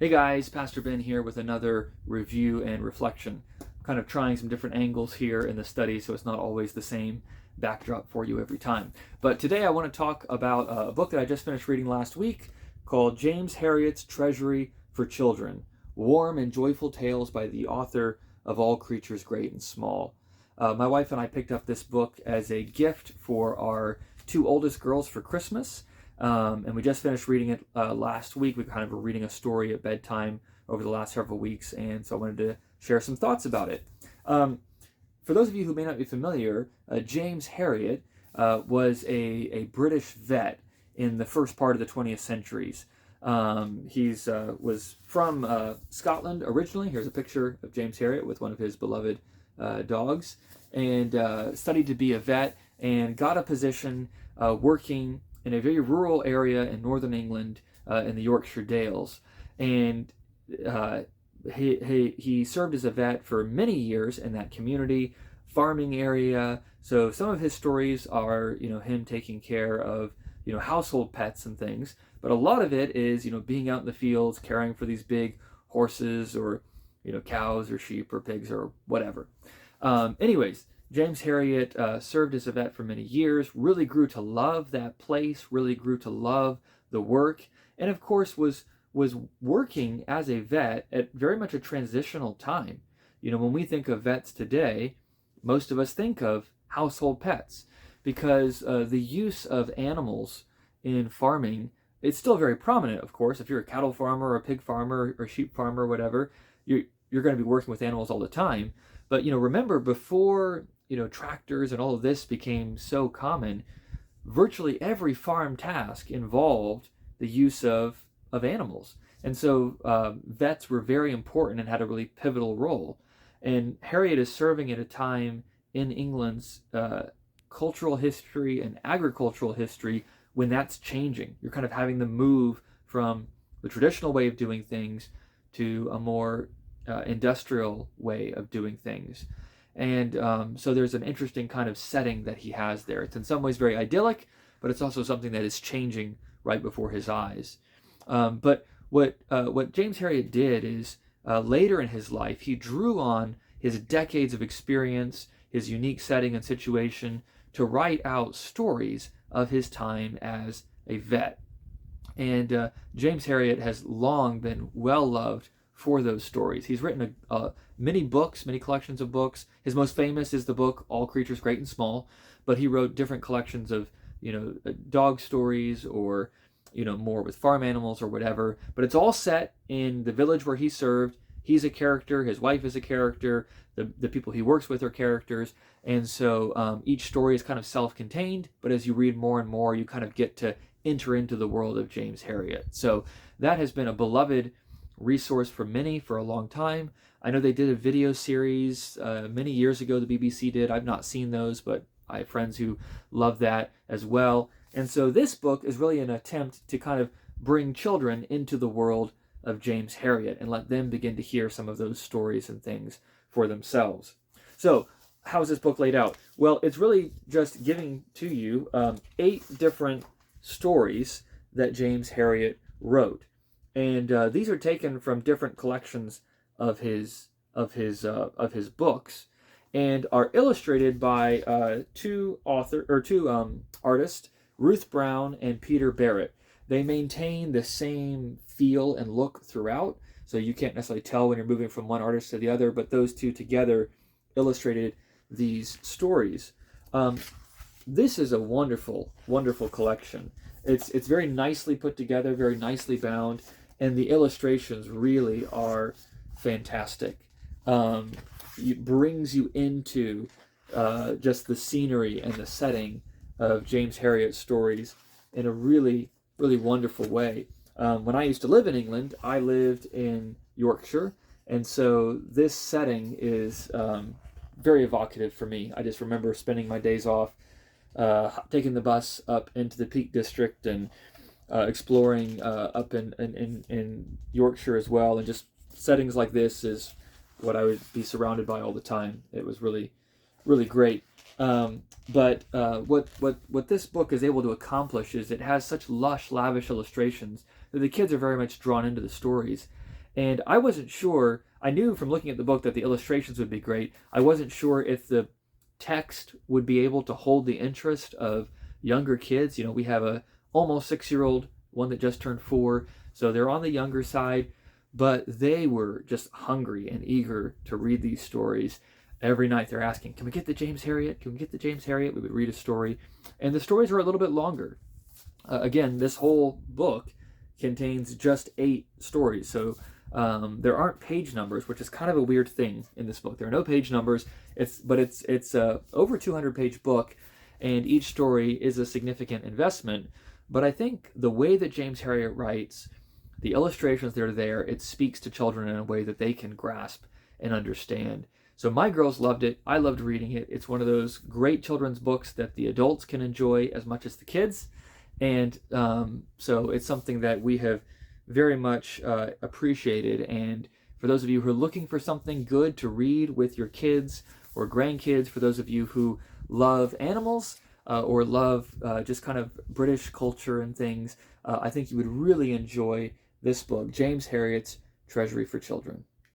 Hey guys, Pastor Ben here with another review and reflection. Kind of trying some different angles here in the study so it's not always the same backdrop for you every time. But today I want to talk about a book that I just finished reading last week called James Herriot's Treasury for Children, Warm and Joyful Tales by the author of All Creatures Great and Small. My wife and I picked up this book as a gift for our two oldest girls for Christmas. And we just finished reading it last week. We kind of were reading a story at bedtime over the last several weeks, and so I wanted to share some thoughts about it. For those of you who may not be familiar, James Herriot was a British vet in the first part of the 20th centuries. He was from Scotland originally. Here's a picture of James Herriot with one of his beloved dogs, and studied to be a vet and got a position working in a very rural area in northern England, in the Yorkshire Dales. And he served as a vet for many years in that community, farming area. So some of his stories are, him taking care of, household pets and things. But a lot of it is, being out in the fields, caring for these big horses or, cows or sheep or pigs or whatever. Anyways, James Herriot served as a vet for many years, really grew to love that place, really grew to love the work, and of course was working as a vet at very much a transitional time. When we think of vets today, most of us think of household pets because the use of animals in farming, it's still very prominent, of course. If you're a cattle farmer or a pig farmer or sheep farmer or whatever, you're going to be working with animals all the time. But, remember before tractors and all of this became so common, virtually every farm task involved the use of animals. And so vets were very important and had a really pivotal role. And Herriot is serving at a time in England's cultural history and agricultural history when that's changing. You're kind of having the move from the traditional way of doing things to a more industrial way of doing things. And so there's an interesting kind of setting that he has there. It's in some ways very idyllic, but it's also something that is changing right before his eyes. But what James Herriot did is later in his life, he drew on his decades of experience, his unique setting and situation to write out stories of his time as a vet. And James Herriot has long been well loved for those stories. He's written many books, many collections of books. His most famous is the book All Creatures Great and Small, but he wrote different collections of dog stories or more with farm animals or whatever. But it's all set in the village where he served. He's a character, his wife is a character, the people he works with are characters, and so each story is kind of self-contained, but as you read more and more, you kind of get to enter into the world of James Herriot. So that has been a beloved resource for many for a long time. I know they did a video series many years ago, the BBC did. I've not seen those, but I have friends who love that as well. And so this book is really an attempt to kind of bring children into the world of James Herriot and let them begin to hear some of those stories and things for themselves. So how is this book laid out? Well, it's really just giving to you 8 different stories that James Herriot wrote. And these are taken from different collections of his books, and are illustrated by two artists, Ruth Brown and Peter Barrett. They maintain the same feel and look throughout, so you can't necessarily tell when you're moving from one artist to the other. But those two together illustrated these stories. This is a wonderful, wonderful collection. It's very nicely put together, very nicely bound. And the illustrations really are fantastic. It brings you into just the scenery and the setting of James Herriot's stories in a really, really wonderful way. When I used to live in England, I lived in Yorkshire, and so this setting is very evocative for me. I just remember spending my days off, taking the bus up into the Peak District and exploring up in Yorkshire as well, and just settings like this is what I would be surrounded by all the time. It was really, really great. But what this book is able to accomplish is it has such lush, lavish illustrations that the kids are very much drawn into the stories. And I wasn't sure, I knew from looking at the book that the illustrations would be great. I wasn't sure if the text would be able to hold the interest of younger kids. You know, we have a almost 6-year-old, one that just turned 4, so they're on the younger side, but they were just hungry and eager to read these stories. Every night they're asking, can we get the James Herriot? Can we get the James Herriot? We would read a story. And the stories were a little bit longer. Again, this whole book contains just 8 stories. So there aren't page numbers, which is kind of a weird thing in this book. There are no page numbers, but it's over 200-page book, and each story is a significant investment. But I think the way that James Herriot writes, the illustrations that are there, it speaks to children in a way that they can grasp and understand. So my girls loved it. I loved reading it. It's one of those great children's books that the adults can enjoy as much as the kids. And so it's something that we have very much appreciated. And for those of you who are looking for something good to read with your kids or grandkids, for those of you who love animals or love just kind of British culture and things, I think you would really enjoy this book, James Herriot's Treasury for Children.